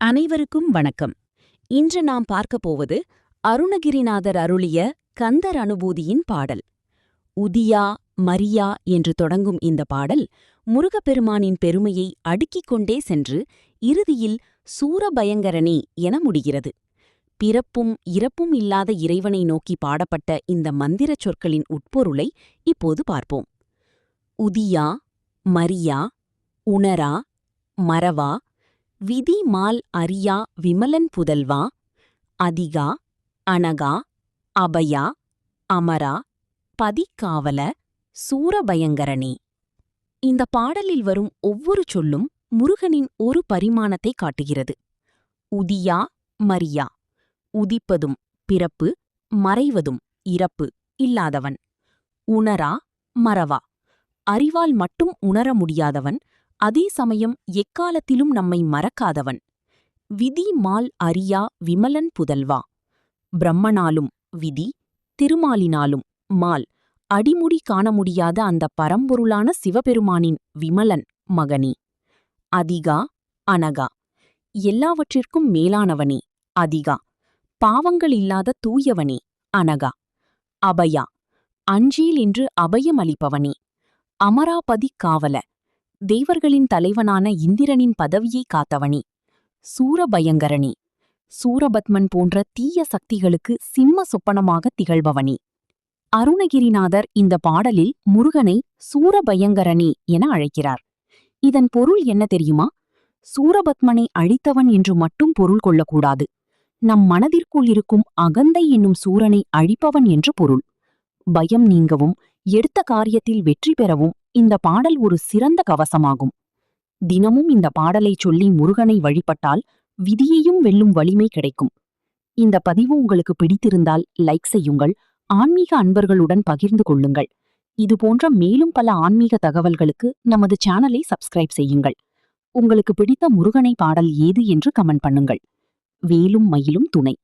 அனைவருக்கும் வணக்கம். இன்று நாம் பார்க்கப் போவது அருணகிரிநாதர் அருளிய கந்தர் அனுபூதியின் பாடல். உதியா மரியா என்று தொடங்கும் இந்த பாடல் முருகப்பெருமானின் பெருமையை அடுக்கிக் கொண்டே சென்று இறுதியில் சூரபயங்கரனே என முடிகிறது. பிறப்பும் இறப்பும் இல்லாத இறைவனை நோக்கி பாடப்பட்ட இந்த மந்திரச் சொற்களின் உட்பொருளை இப்போது பார்ப்போம். உதியா மரியா உணரா மறவா விதி மால் அரியா விமலன் புதல்வா அதிகா அனகா அபயா அமரா பதிக்காவல சூரபயங்கரனே. இந்த பாடலில் வரும் ஒவ்வொரு சொல்லும் முருகனின் ஒரு பரிமாணத்தை காட்டுகிறது. உதியா மரியா, உதிப்பதும் பிறப்பு, மறைவதும் இறப்பு இல்லாதவன். உணரா மறவா, அறிவால் மட்டும் உணர முடியாதவன், அதே சமயம் எக்காலத்திலும் நம்மை மறக்காதவன். விதி மால் அரியா விமலன் புதல்வா, பிரம்மனாலும் விதி, திருமாலினாலும் மால், அடிமுடி காண முடியாத அந்த பரம்பொருளான சிவபெருமானின் விமலன் மகனே. அதிகா அனகா, எல்லாவற்றிற்கும் மேலானவனே அதிகா, பாவங்கள் இல்லாத தூயவனே அனகா. அபயா, அஞ்சேல் என்று அபயமளிப்பவனே. அமராபதி காவல, தேவர்களின் தலைவனான இந்திரனின் பதவியை காத்தவனே. சூரபயங்கரனே, சூரபத்மன் போன்ற தீய சக்திகளுக்கு சிம்ம சொப்பனமாக திகழ்பவனே. அருணகிரிநாதர் இந்த பாடலில் முருகனை சூரபயங்கரனே என அழைக்கிறார். இதன் பொருள் என்ன தெரியுமா? சூரபத்மனை அழித்தவன் என்று மட்டும் பொருள் கொள்ளக்கூடாது. நம் மனதிற்குள் இருக்கும் அகந்தை என்னும் சூரனை அழிப்பவன் என்று பொருள். பயம் நீங்கவும் எடுத்த காரியத்தில் வெற்றி பெறவும் இந்த பாடல் ஒரு சிறந்த கவசமாகும். தினமும் இந்த பாடலைச் சொல்லி முருகனை வழிபட்டால் விதியையும் வெல்லும் வலிமை கிடைக்கும். இந்த பதிவு உங்களுக்கு பிடித்திருந்தால் லைக் செய்யுங்கள், ஆன்மீக அன்பர்களுடன் பகிர்ந்து கொள்ளுங்கள். இதுபோன்ற மேலும் பல ஆன்மீக தகவல்களுக்கு நமது சேனலை சப்ஸ்கிரைப் செய்யுங்கள். உங்களுக்கு பிடித்த முருகனை பாடல் ஏது என்று கமெண்ட் பண்ணுங்கள். வேலும் மயிலும் துணை.